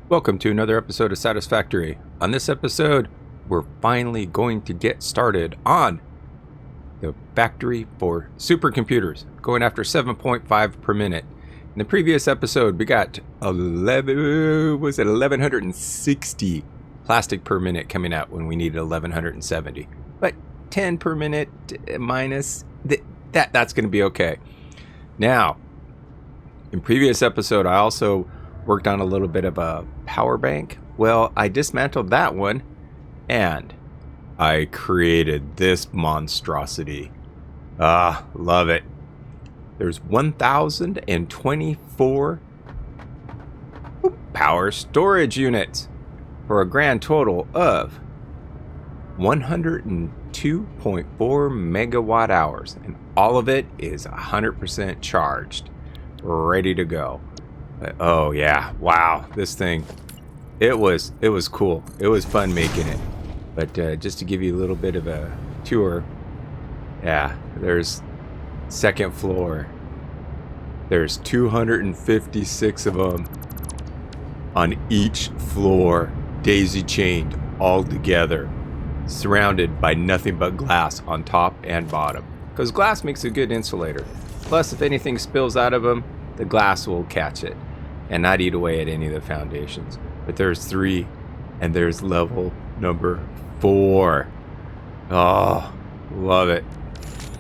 Welcome to another episode of Satisfactory. On this episode, we're finally going to get started on the factory for supercomputers, going after 7.5 per minute. In the previous episode, we got 1160 plastic per minute coming out when we needed 1170. But 10 per minute minus, that's going to be okay. Now, in previous episode, I also worked on a little bit of a power bank. Well, I dismantled that one and I created this monstrosity. Love it. There's 1,024 power storage units for a grand total of 102.4 megawatt hours, and all of it is 100% charged, ready to go. Oh yeah, wow, this thing, it was cool. It was fun making it. But just to give you a little bit of a tour, yeah, there's second floor. There's 256 of them on each floor, daisy chained all together, surrounded by nothing but glass on top and bottom, because glass makes a good insulator. Plus, if anything spills out of them, the glass will catch it and not eat away at any of the foundations. But there's 3, and there's level number 4. Oh, love it.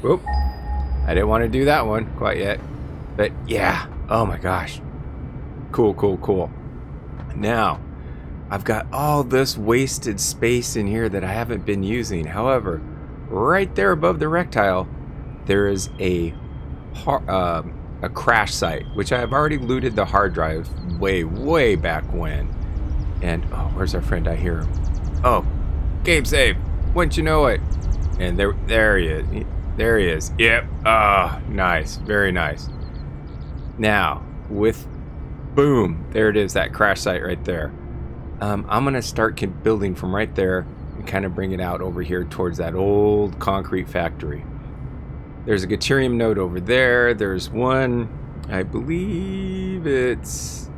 Whoop. I didn't want to do that one quite yet. But yeah, oh my gosh. Cool. Now, I've got all this wasted space in here that I haven't been using. However, right there above the rectile, there is a crash site, which I have already looted the hard drive way back when. And oh, where's our friend? I hear him. Oh, game save. Wouldn't you know it? And there he is. There he is. Yep. Nice. Very nice. Now, with boom, there it is, that crash site right there. I'm gonna start building from right there and kind of bring it out over here towards that old concrete factory. There's a Deuterium node over there. There's one, I believe it's...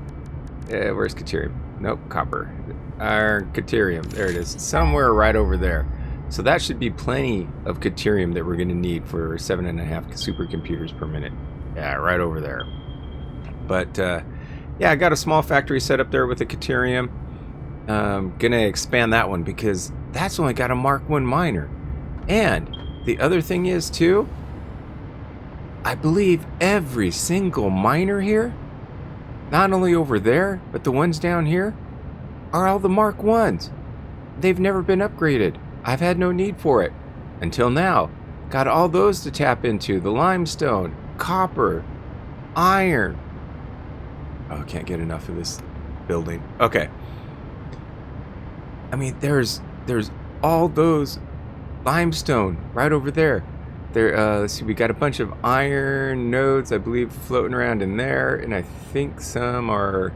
where's Deuterium? Nope, copper. Iron, Deuterium. There it is. Somewhere right over there. So that should be plenty of Deuterium that we're going to need for 7.5 supercomputers per minute. Yeah, right over there. But, yeah, I got a small factory set up there with a Deuterium. Going to expand that one because that's only got a Mark 1 miner. And the other thing is, too, I believe every single miner here, not only over there, but the ones down here, are all the Mark 1s. They've never been upgraded. I've had no need for it. Until now. Got all those to tap into. The limestone, copper, iron. Oh, can't get enough of this building. Okay. I mean, there's all those limestone right over there. Let's see, we got a bunch of iron nodes, I believe, floating around in there, and I think some are,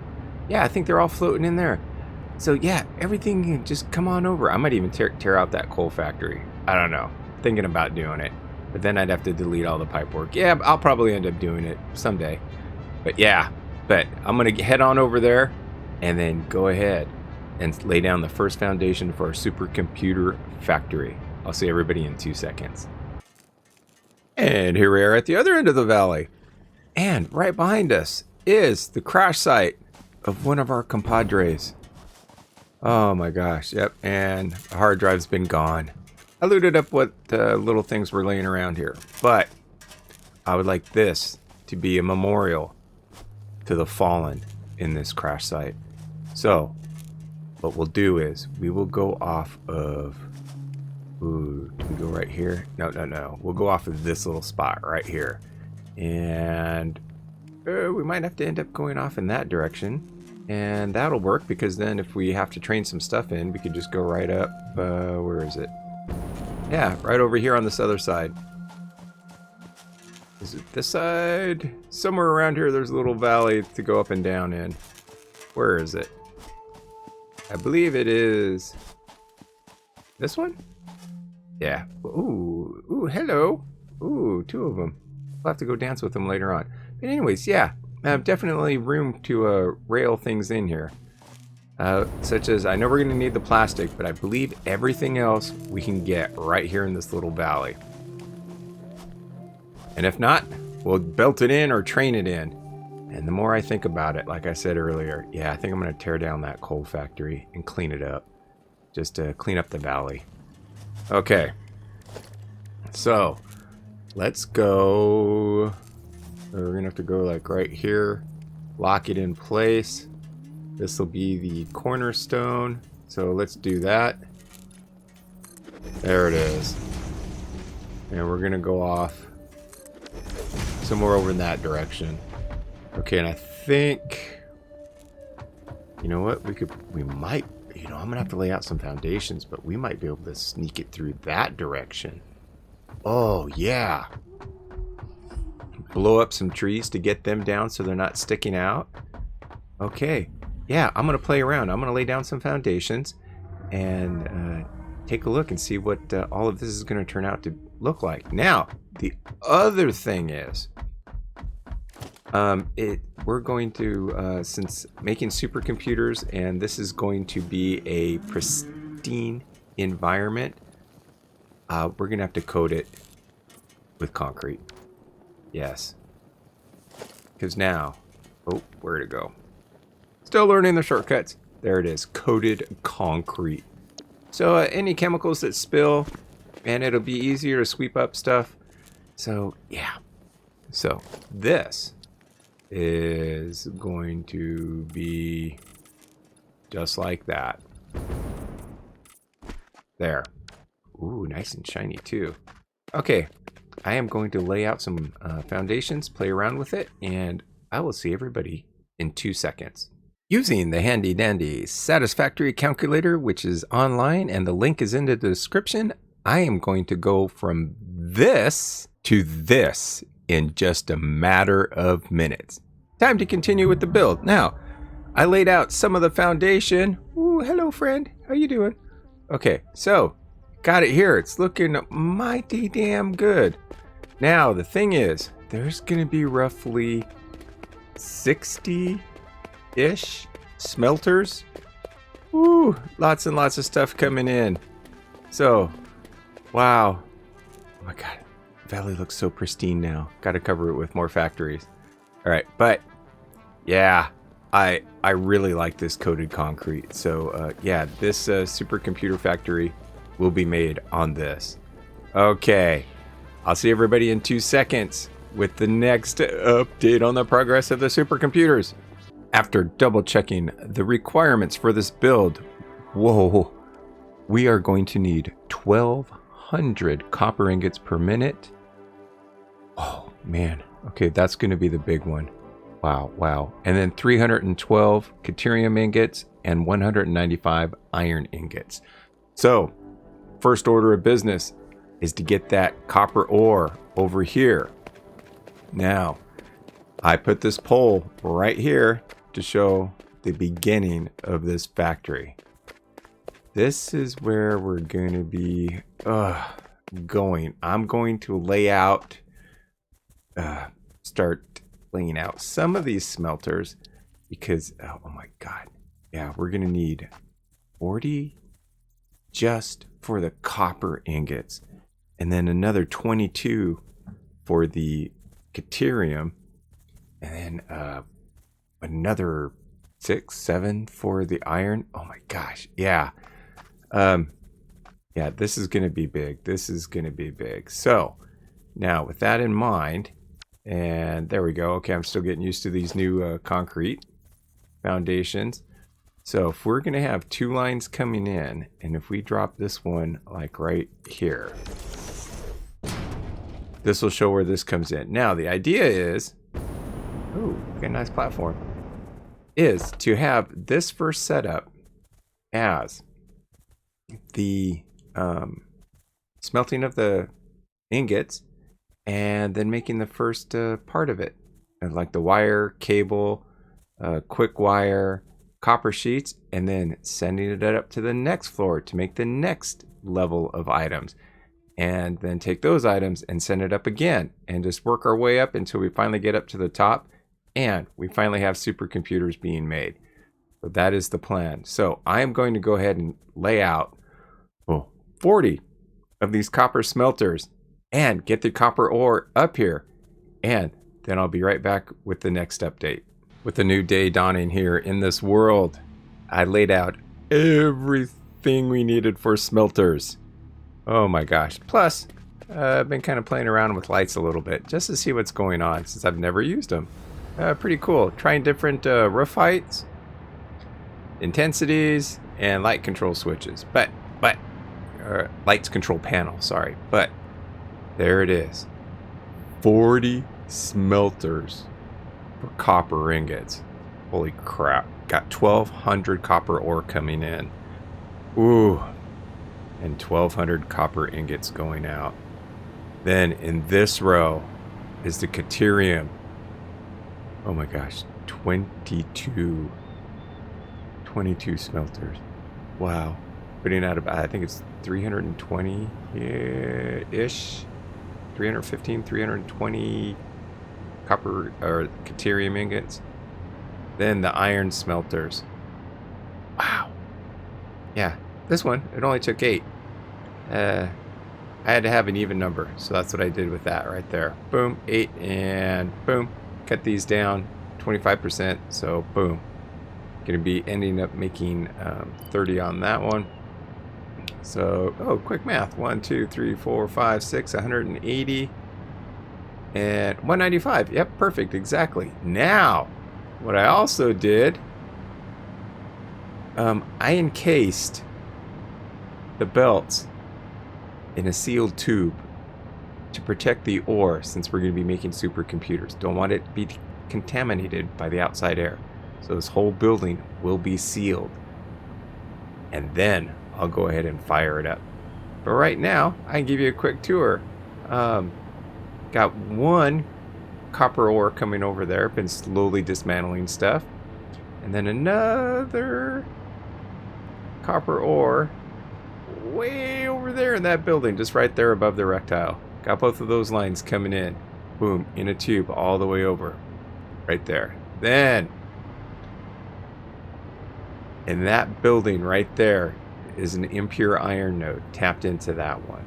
yeah, I think they're all floating in there. So yeah, everything can just come on over. I might even tear out that coal factory. I don't know, thinking about doing it, but then I'd have to delete all the pipe work. Yeah, I'll probably end up doing it someday. But yeah, I'm gonna head on over there and then go ahead and lay down the first foundation for our supercomputer factory. I'll see everybody in 2 seconds. And here we are at the other end of the valley. And right behind us is the crash site of one of our compadres. Oh my gosh, yep, and the hard drive's been gone. I looted up what little things were laying around here, but I would like this to be a memorial to the fallen in this crash site. So, what we'll do is, we will go off of... Ooh, do we go right here? No. We'll go off of this little spot right here. And we might have to end up going off in that direction. And that'll work, because then if we have to train some stuff in, we could just go right up. Where is it? Yeah, right over here on this other side. Is it this side? Somewhere around here there's a little valley to go up and down in. Where is it? I believe it is this one? Yeah. Ooh, hello. Ooh, 2 of them. We'll have to go dance with them later on. But anyways, yeah. Definitely room to rail things in here. such as, I know we're going to need the plastic, but I believe everything else we can get right here in this little valley. And if not, we'll belt it in or train it in. And the more I think about it, like I said earlier, yeah, I think I'm going to tear down that coal factory and clean it up. Just to clean up the valley. Okay. So, let's go. We're going to have to go like right here. Lock it in place. This will be the cornerstone. So let's do that. There it is. And we're going to go off somewhere over in that direction. Okay, and I think, you know what, we might, you know, I'm gonna have to lay out some foundations, but we might be able to sneak it through that direction. Oh yeah, blow up some trees to get them down so they're not sticking out. Okay, yeah, I'm gonna play around. I'm gonna lay down some foundations and take a look and see what all of this is gonna turn out to look like. Now, the other thing is, we're going to, since making supercomputers, and this is going to be a pristine environment, we're going to have to coat it with concrete. Yes. Because now, oh, where'd it go? Still learning the shortcuts. There it is, coated concrete. So any chemicals that spill, and it'll be easier to sweep up stuff. So, yeah. So, this is going to be just like that. There. Ooh, nice and shiny too. Okay, I am going to lay out some foundations, play around with it, and I will see everybody in 2 seconds. Using the handy dandy Satisfactory calculator, which is online and the link is in the description, I am going to go from this to this in just a matter of minutes. Time to continue with the build. Now, I laid out some of the foundation. Ooh, hello friend, how you doing? Okay, so got it here. It's looking mighty damn good. Now, the thing is, there's gonna be roughly 60-ish smelters. Ooh, lots and lots of stuff coming in. So, wow. Oh my god. Valley looks so pristine now. Got to cover it with more factories. All right, but yeah, I really like this coated concrete. So yeah, this supercomputer factory will be made on this. Okay, I'll see everybody in 2 seconds with the next update on the progress of the supercomputers. After double checking the requirements for this build, whoa, we are going to need 1,200 copper ingots per minute. Oh man, okay, that's going to be the big one. Wow. And then 312 Caterium ingots and 195 iron ingots. So, first order of business is to get that copper ore over here. Now, I put this pole right here to show the beginning of this factory. This is where we're going to be going. I'm going to lay out, start laying out some of these smelters because, oh my god, yeah, we're going to need 40 just for the copper ingots, and then another 22 for the Caterium, and then another 6, 7 for the iron. Oh my gosh, yeah. Yeah, this is going to be big. This is going to be big. So now with that in mind, and there we go. Okay, I'm still getting used to these new concrete foundations. So if we're going to have 2 lines coming in, and if we drop this one like right here, this will show where this comes in. Now the idea is, ooh, got a nice platform, is to have this first setup as the smelting of the ingots, and then making the first part of it, like the wire, cable, Quickwire, copper sheets, and then sending it up to the next floor to make the next level of items, and then take those items and send it up again, and just work our way up until we finally get up to the top and we finally have supercomputers being made. So that is the plan. So I am going to go ahead and lay out 40 of these copper smelters and get the copper ore up here. And then I'll be right back with the next update. With the new day dawning here in this world, I laid out everything we needed for smelters. Oh my gosh. Plus, I've been kind of playing around with lights a little bit just to see what's going on since I've never used them. Pretty cool. Trying different roof heights, intensities, and light control switches. Lights control panel, sorry. But there it is. 40 smelters for copper ingots. Holy crap. Got 1,200 copper ore coming in. Ooh. And 1,200 copper ingots going out. Then in this row is the Caterium. Oh my gosh, 22 smelters. Wow. Putting out about, I think it's 320-ish. 315, 320 copper or Caterium ingots. Then the iron smelters. Wow. Yeah, this one, it only took 8. I had to have an even number, so that's what I did with that right there. Boom, 8, and boom. Cut these down 25%, so boom. Gonna be ending up making 30 on that one. So, oh, quick math. 1, 2, 3, 4, 5, 6, 180. And 195. Yep, perfect, exactly. Now, what I also did, I encased the belts in a sealed tube to protect the ore, since we're going to be making supercomputers. Don't want it to be contaminated by the outside air. So this whole building will be sealed. And then I'll go ahead and fire it up. But right now, I can give you a quick tour. Got one copper ore coming over there. Been slowly dismantling stuff. And then another copper ore way over there in that building, just right there above the rectile. Got both of those lines coming in. Boom, in a tube all the way over. Right there. Then, in that building right there is an impure iron node tapped into that one.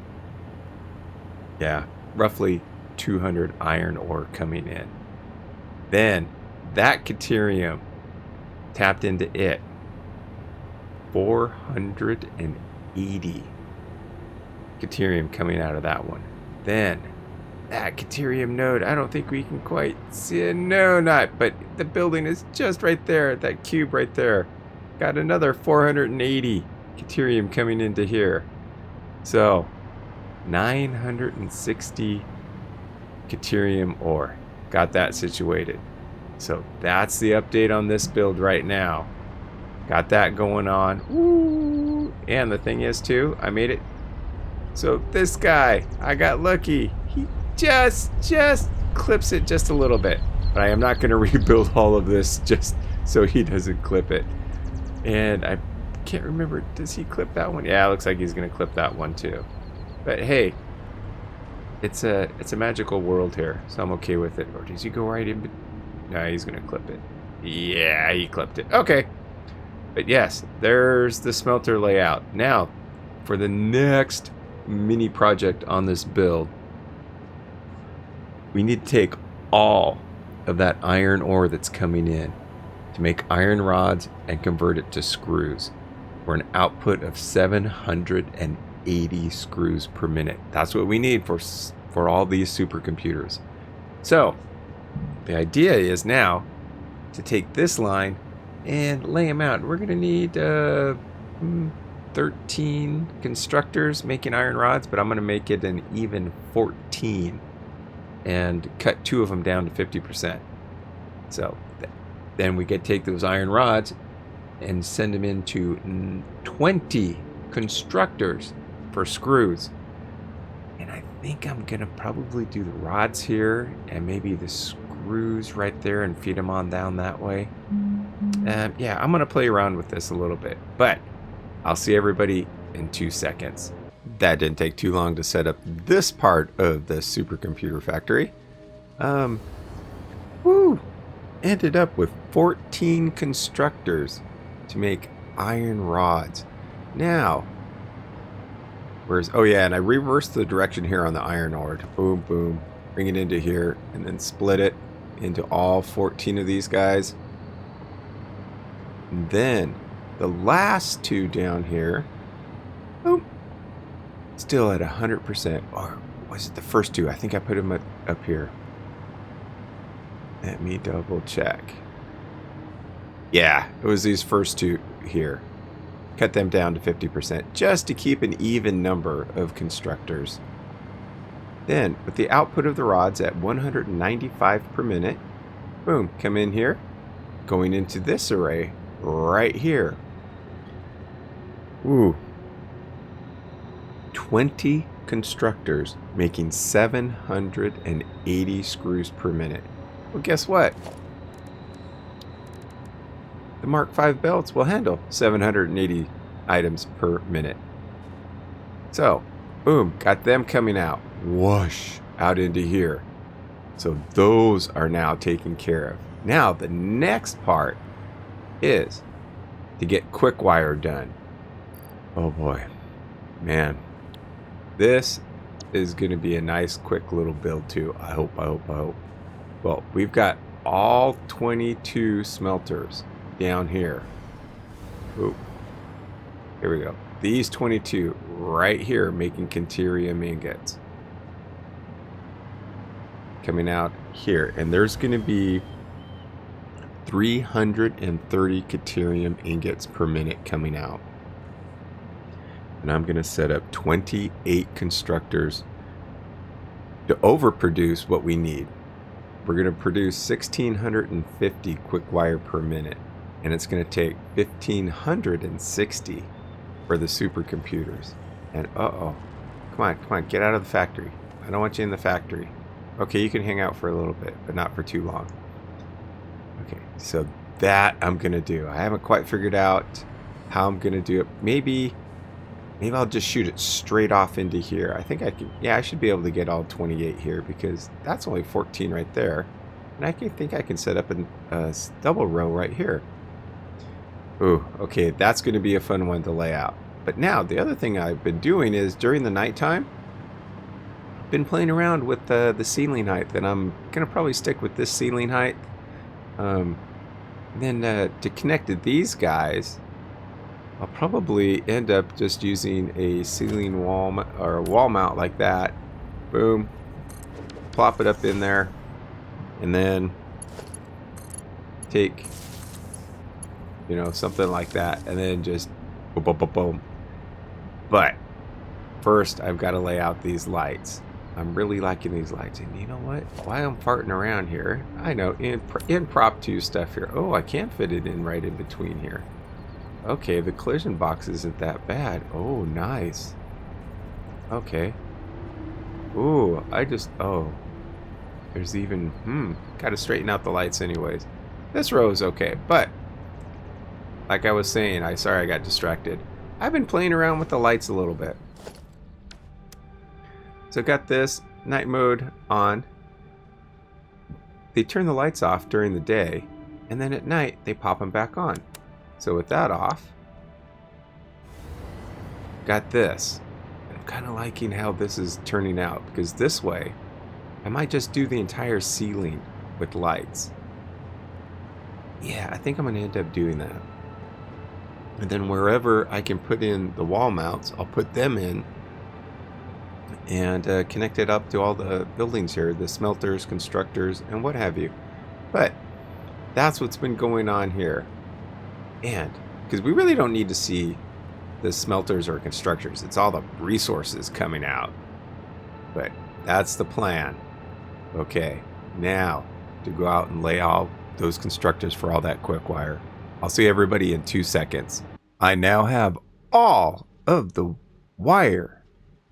Yeah, roughly 200 iron ore coming in. Then, that Caterium tapped into it. 480 Caterium coming out of that one. Then that Caterium node, I don't think we can quite see it. No, not, but the building is just right there, that cube right there. Got another 480 Caterium coming into here. So 960 Caterium ore. Got that situated. So that's the update on this build right now. Got that going on. Ooh. And the thing is too, I made it so this guy, I got lucky. He just clips it just a little bit. But I am not going to rebuild all of this just so he doesn't clip it. And I can't remember, does he clip that one? Yeah, it looks like he's going to clip that one too. But hey, it's a magical world here, so I'm okay with it. Or does he go right in? No, he's going to clip it. Yeah, he clipped it. Okay. But yes, there's the smelter layout. Now, for the next mini project on this build, we need to take all of that iron ore that's coming in to make iron rods and convert it to screws for an output of 780 screws per minute. That's what we need for all these supercomputers. So the idea is now to take this line and lay them out. We're going to need 13 constructors making iron rods, but I'm going to make it an even 14 and cut 2 of them down to 50%. So then we could take those iron rods and send them into 20 constructors for screws. And I think I'm going to probably do the rods here and maybe the screws right there and feed them on down that way. Yeah, I'm going to play around with this a little bit, but I'll see everybody in 2 seconds. That didn't take too long to set up this part of the supercomputer factory. Ended up with 14 constructors to make iron rods. Now, oh yeah, and I reversed the direction here on the iron ore. Boom, boom. Bring it into here and then split it into all 14 of these guys. And then the last two down here, boom, still at 100%. Or was it the first two? I think I put them up here. Let me double check. Yeah, it was these first two here. Cut them down to 50% just to keep an even number of constructors. Then, with the output of the rods at 195 per minute, boom, come in here, going into this array right here. Ooh. 20 constructors making 780 screws per minute. Well, guess what? The Mark V belts will handle 780 items per minute. So, boom, got them coming out. Whoosh, out into here. So those are now taken care of. Now, the next part is to get Quickwire done. Oh boy, man. This is going to be a nice, quick little build too. I hope. Well, we've got all 22 smelters down here. Ooh. Here we go. These 22 right here making Caterium ingots. Coming out here. And there's going to be 330 Caterium ingots per minute coming out. And I'm going to set up 28 constructors to overproduce what we need. We're going to produce 1,650 Quickwire per minute. And it's going to take 1,560 for the supercomputers. And come on, get out of the factory. I don't want you in the factory. Okay, you can hang out for a little bit, but not for too long. Okay, so that I'm going to do. I haven't quite figured out how I'm going to do it. Maybe I'll just shoot it straight off into here. I think I can. Yeah, I should be able to get all 28 here because that's only 14 right there. And I think I can set up a double row right here. Ooh, okay, that's going to be a fun one to lay out. But now, the other thing I've been doing is during the nighttime, I've been playing around with the ceiling height. And I'm going to probably stick with this ceiling height. Then to connect to these guys, I'll probably end up just using a ceiling wall or a wall mount like that. Boom. Plop it up in there. And then take, something like that. And then just boom, boom, boom, boom. But first, I've got to lay out these lights. I'm really liking these lights. And you know what? While I'm farting around here, I know impromptu stuff here. Oh, I can fit it in right in between here. Okay, the collision box isn't that bad. Oh, nice. Okay. Ooh, there's even, gotta straighten out the lights anyways. This row is okay, but like I was saying, sorry I got distracted. I've been playing around with the lights a little bit. So got this night mode on. They turn the lights off during the day, and then at night they pop them back on. So with that off, got this. I'm kind of liking how this is turning out because this way, I might just do the entire ceiling with lights. Yeah, I think I'm going to end up doing that. And then wherever I can put in the wall mounts, I'll put them in and connect it up to all the buildings here, the smelters, constructors, and what have you. But that's what's been going on here. And because we really don't need to see the smelters or constructors, it's all the resources coming out. But that's the plan. Okay, now to go out and lay all those constructors for all that Quickwire. I'll see everybody in 2 seconds. I now have all of the wire,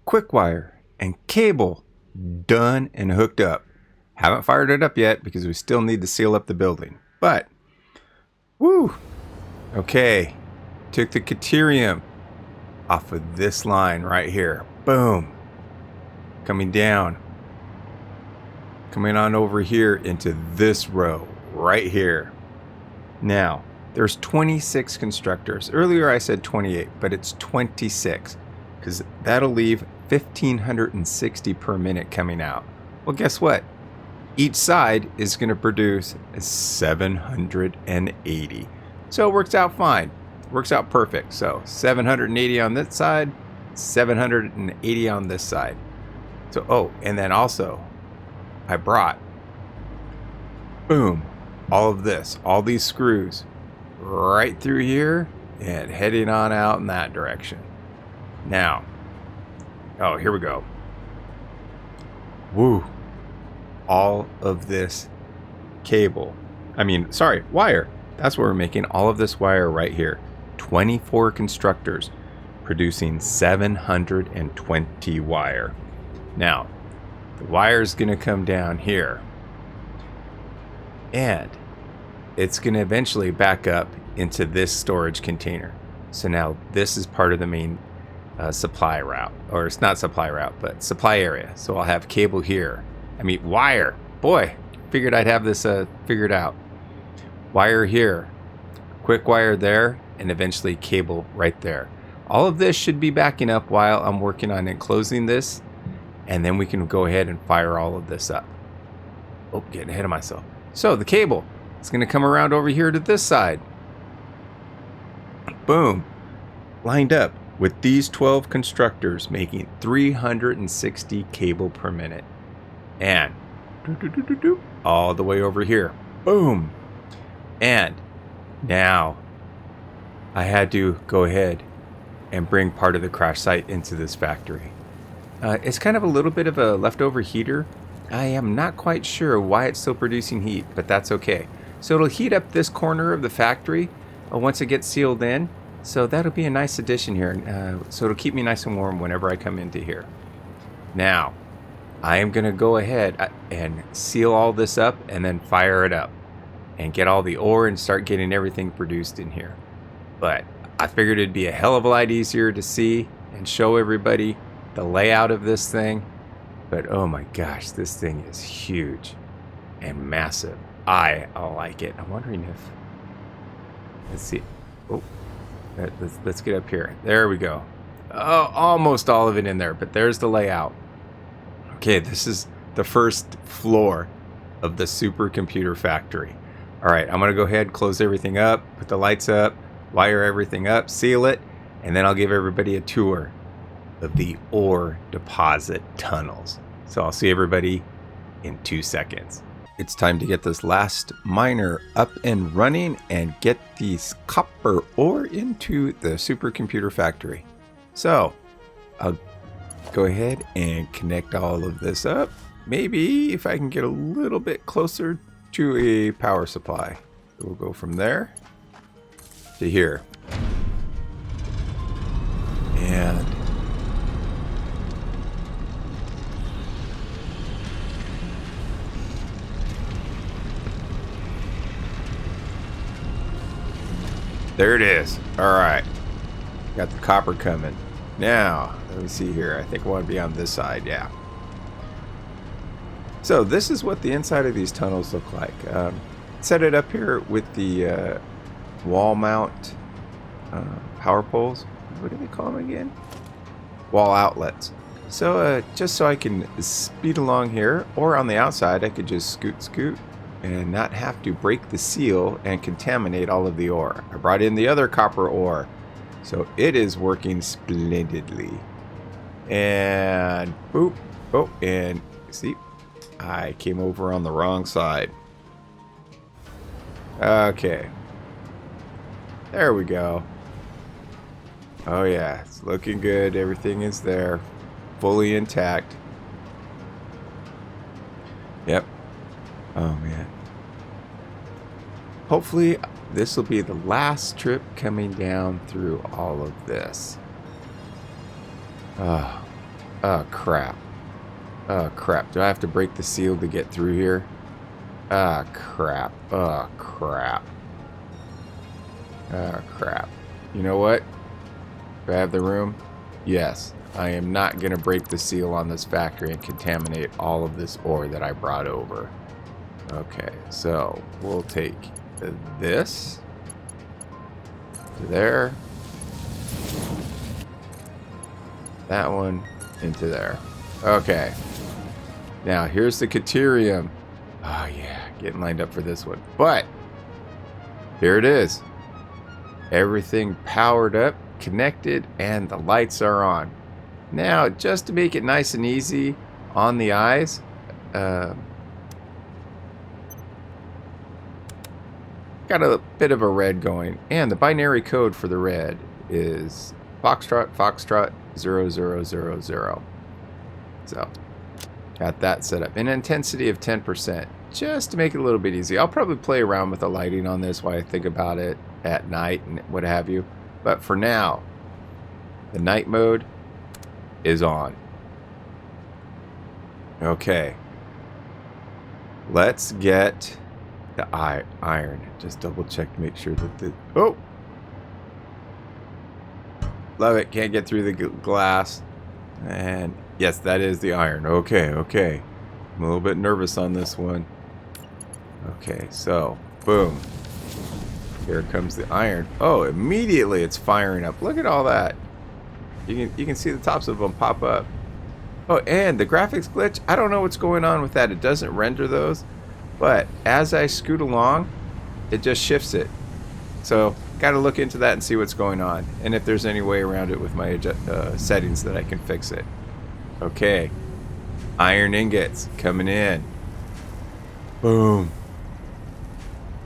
Quickwire, and cable done and hooked up. Haven't fired it up yet because we still need to seal up the building. But, woo! Okay, took the Caterium off of this line right here. Boom. Coming down. Coming on over here into this row right here. Now, There's 26 constructors. Earlier I said 28, but it's 26, because that'll leave 1,560 per minute coming out. Well, guess what? Each side is going to produce 780. So it works out fine. Works out perfect. So 780 on this side, 780 on this side. So, oh, and then also I brought, boom, all of this, all these screws right through here and heading on out in that direction. Now, oh, here we go. Woo. All of this wire. That's what we're making. All of this wire right here. 24 constructors producing 720 wire. Now, the wire is going to come down here. And it's going to eventually back up into this storage container. So now this is part of the main supply route. Or it's not supply route, but supply area. So I'll have cable here. Wire. Boy, figured I'd have this figured out. Wire here. Quick wire there. And eventually cable right there. All of this should be backing up while I'm working on enclosing this. And then we can go ahead and fire all of this up. Oh, getting ahead of myself. So the cable is going to come around over here to this side. Boom. Lined up with these 12 constructors making 360 cable per minute. And all the way over here. Boom. And now I had to go ahead and bring part of the crash site into this factory. It's kind of a little bit of a leftover heater. I am not quite sure why it's still producing heat, but that's okay. So it'll heat up this corner of the factory once it gets sealed in. So that'll be a nice addition here. So it'll keep me nice and warm whenever I come into here. Now, I am going to go ahead and seal all this up and then fire it up and get all the ore and start getting everything produced in here. But I figured it'd be a hell of a lot easier to see and show everybody the layout of this thing. But oh my gosh, this thing is huge and massive. I like it. I'm wondering if, let's see. Oh, let's get up here. There we go. Oh, almost all of it in there, but there's the layout. Okay, this is the first floor of the supercomputer factory. All right, I'm gonna go ahead, close everything up, put the lights up, wire everything up, seal it, and then I'll give everybody a tour of the ore deposit tunnels. So I'll see everybody in 2 seconds. It's time to get this last miner up and running and get these copper ore into the supercomputer factory. So I'll go ahead and connect all of this up. Maybe if I can get a little bit closer to a power supply. We'll go from there to here. And there it is. All right. Got the copper coming. Now, let me see here. I think I want to be on this side. Yeah. So this is what the inside of these tunnels look like. Set it up here with the wall mount power poles. What do they call them again? Wall outlets. So just so I can speed along here, or on the outside, I could just scoot and not have to break the seal and contaminate all of the ore. I brought in the other copper ore, so it is working splendidly. And boop. Oh, and see, I came over on the wrong side. Okay. There we go. Oh yeah, it's looking good. Everything is there. Fully intact. Yep. Oh man. Hopefully this will be the last trip coming down through all of this. Oh crap. Oh crap. Do I have to break the seal to get through here? Ah crap. Oh crap. Oh crap. You know what? Do I have the room? Yes. I am not going to break the seal on this factory and contaminate all of this ore that I brought over. Okay, so we'll take this to there. That one into there. Okay. Now, here's the Caterium. Oh, yeah. Getting lined up for this one. But, here it is. Everything powered up, connected, and the lights are on. Now, just to make it nice and easy on the eyes, got a bit of a red going. And the binary code for the red is Foxtrot, Foxtrot, 0000. So, got that set up. An intensity of 10%, just to make it a little bit easy. I'll probably play around with the lighting on this while I think about it at night and what have you. But for now, the night mode is on. Okay. Let's get the iron. Just double check to make sure that the... Oh! Love it. Can't get through the glass. And yes, that is the iron. Okay, okay. I'm a little bit nervous on this one. Okay, so boom. Here comes the iron. Oh, immediately it's firing up. Look at all that. You can see the tops of them pop up. Oh, and the graphics glitch. I don't know what's going on with that. It doesn't render those, but as I scoot along, it just shifts it. So got to look into that and see what's going on, and if there's any way around it with my settings that I can fix it. Okay, iron ingots coming in. Boom.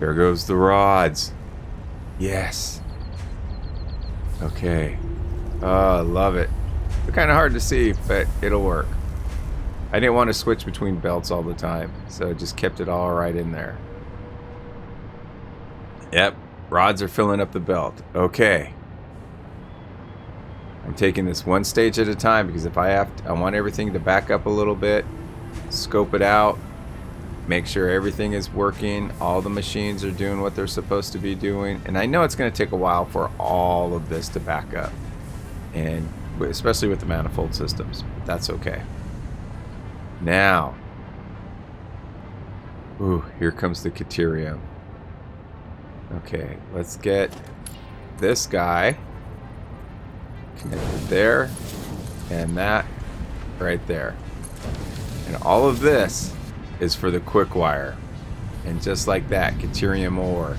There goes the rods. Yes. Okay. Oh, I love it. It's kind of hard to see, but it'll work. I didn't want to switch between belts all the time, so I just kept it all right in there. Yep. Rods are filling up the belt. Okay. I'm taking this one stage at a time because if I want everything to back up a little bit, scope it out, make sure everything is working, all the machines are doing what they're supposed to be doing, and I know it's going to take a while for all of this to back up, and especially with the manifold systems, but that's okay. Now, ooh, here comes the Caterium. Okay, let's get this guy connected there, and that right there. And all of this is for the Quickwire. And just like that, Caterium ore.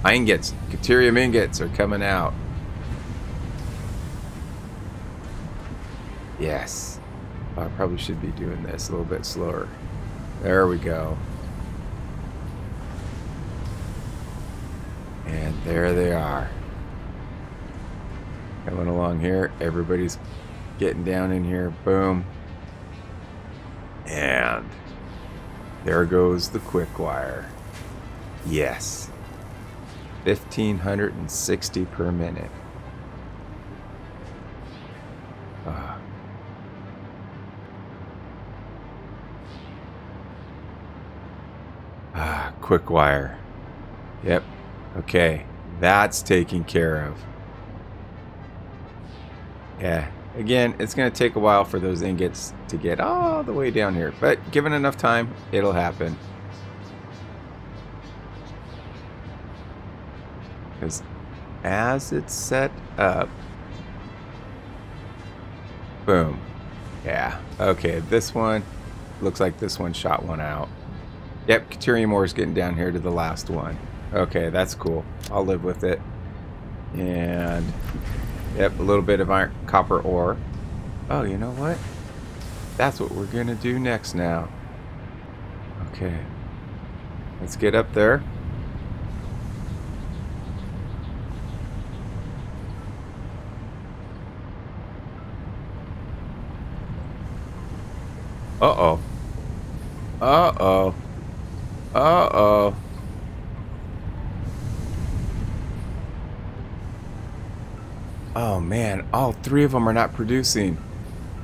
Ingots, Caterium ingots are coming out. Yes. Oh, I probably should be doing this a little bit slower. There we go. And there they are. Coming along here. Everybody's getting down in here. Boom. And there goes the Quickwire. Yes. 1,560 per minute. Quickwire. Yep. Okay. That's taken care of. Yeah. Again, it's going to take a while for those ingots to get all the way down here. But given enough time, it'll happen. Because as it's set up... Boom. Yeah. Okay, this one... Looks like this one shot one out. Yep, Caterium ore is getting down here to the last one. Okay, that's cool. I'll live with it. And... Yep, a little bit of iron, copper ore. Oh, you know what? That's what we're going to do next now. Okay. Let's get up there. Uh-oh. Uh-oh. Uh-oh. Oh man, all three of them are not producing.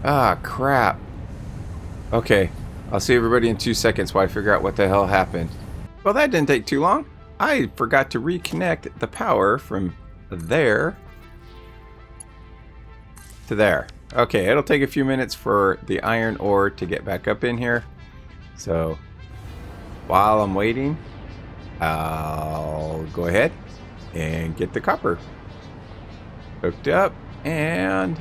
Ah, crap. Okay, I'll see everybody in 2 seconds while I figure out what the hell happened. Well, that didn't take too long. I forgot to reconnect the power from there to there. Okay, it'll take a few minutes for the iron ore to get back up in here. So, while I'm waiting, I'll go ahead and get the copper. Hooked up, and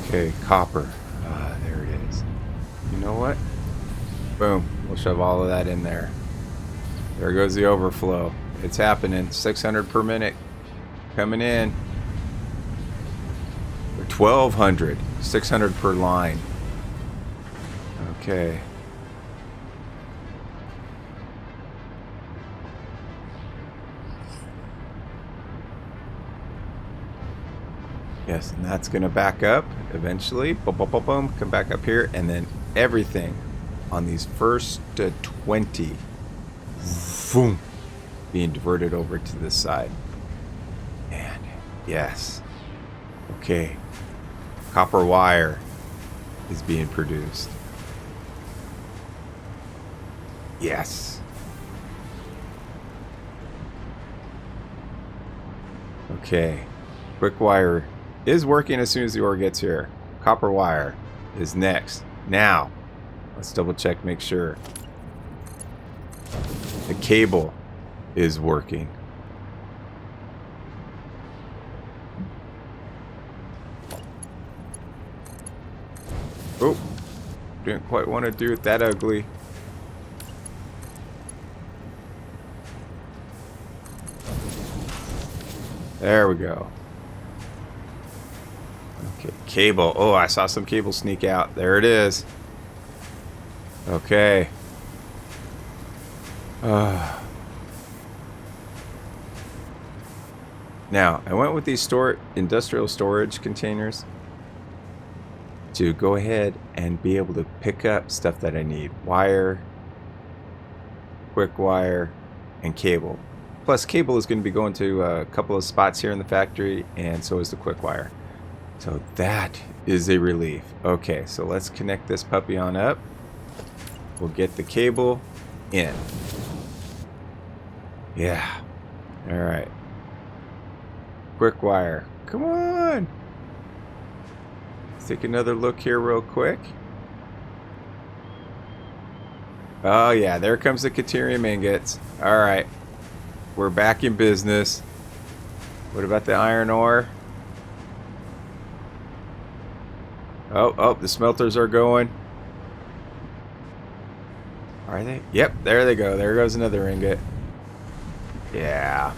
okay, copper. There it is. You know what? Boom. We'll shove all of that in there. There goes the overflow. It's happening. 600 per minute coming in. 1,200. 600 per line. Okay. Yes, and that's going to back up eventually. Boom, boom, boom, boom. Come back up here. And then everything on these first 20 boom, being diverted over to this side. And yes. Okay. Copper wire is being produced. Yes. Okay. Quickwire is working as soon as the ore gets here. Copper wire is next. Now, let's double check, make sure. The cable is working. Oh, didn't quite want to do it that ugly. There we go. Okay, cable. Oh, I saw some cable sneak out. There it is. Okay. Now, I went with these industrial storage containers to go ahead and be able to pick up stuff that I need. Wire, quick wire, and cable. Plus, cable is going to be going to a couple of spots here in the factory, and so is the quick wire. So that is a relief. Okay, so let's connect this puppy on up. We'll get the cable in. Yeah. All right. Quick wire. Come on. Let's take another look here real quick. Oh, yeah. There comes the Caterium ingots. All right. We're back in business. What about the iron ore? Oh, the smelters are going. Are they? Yep, there they go. There goes another ingot. Yeah.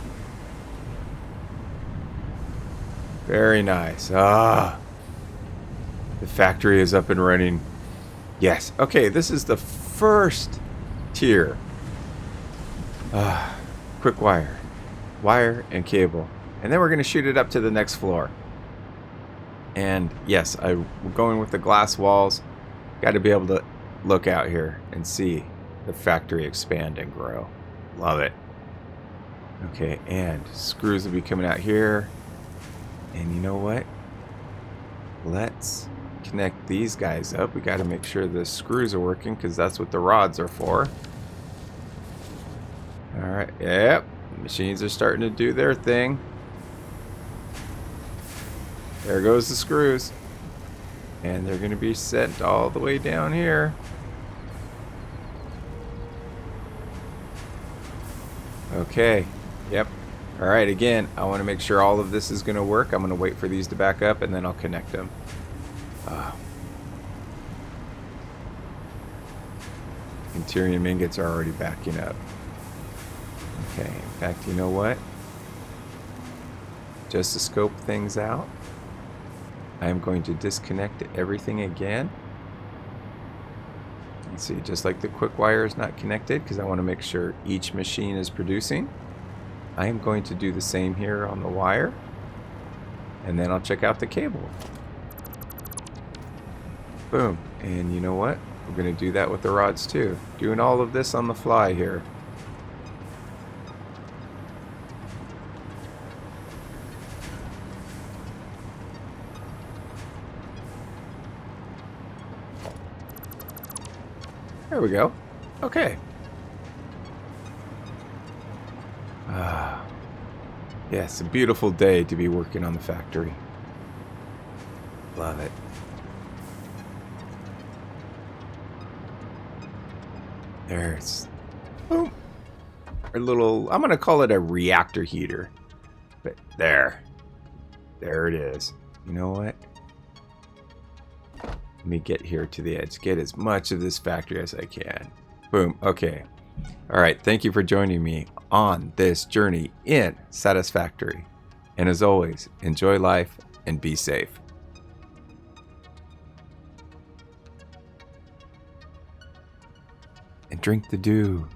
Very nice. Ah. The factory is up and running. Yes. Okay, this is the first tier. Quick wire. Wire and cable. And then we're going to shoot it up to the next floor. And yes, we're going with the glass walls. Got to be able to look out here and see the factory expand and grow. Love it. Okay, and screws will be coming out here. And you know what? Let's connect these guys up. We got to make sure the screws are working because that's what the rods are for. All right. Yep. Machines are starting to do their thing. There goes the screws. And they're going to be sent all the way down here. Okay. Yep. All right. Again, I want to make sure all of this is going to work. I'm going to wait for these to back up and then I'll connect them. Interium ingots are already backing up. Okay. In fact, you know what? Just to scope things out, I am going to disconnect everything again. Let's see, just like the quick wire is not connected because I want to make sure each machine is producing. I am going to do the same here on the wire. And then I'll check out the cable. Boom. And you know what? We're going to do that with the rods too. Doing all of this on the fly here. There we go. Okay. Yeah, it's a beautiful day to be working on the factory. Love it. There's, boom, our little, I'm going to call it a reactor heater. But there it is. You know what? Let me get here to the edge. Get as much of this factory as I can. Boom. Okay. All right. Thank you for joining me on this journey in Satisfactory. And as always, enjoy life and be safe. And drink the dew.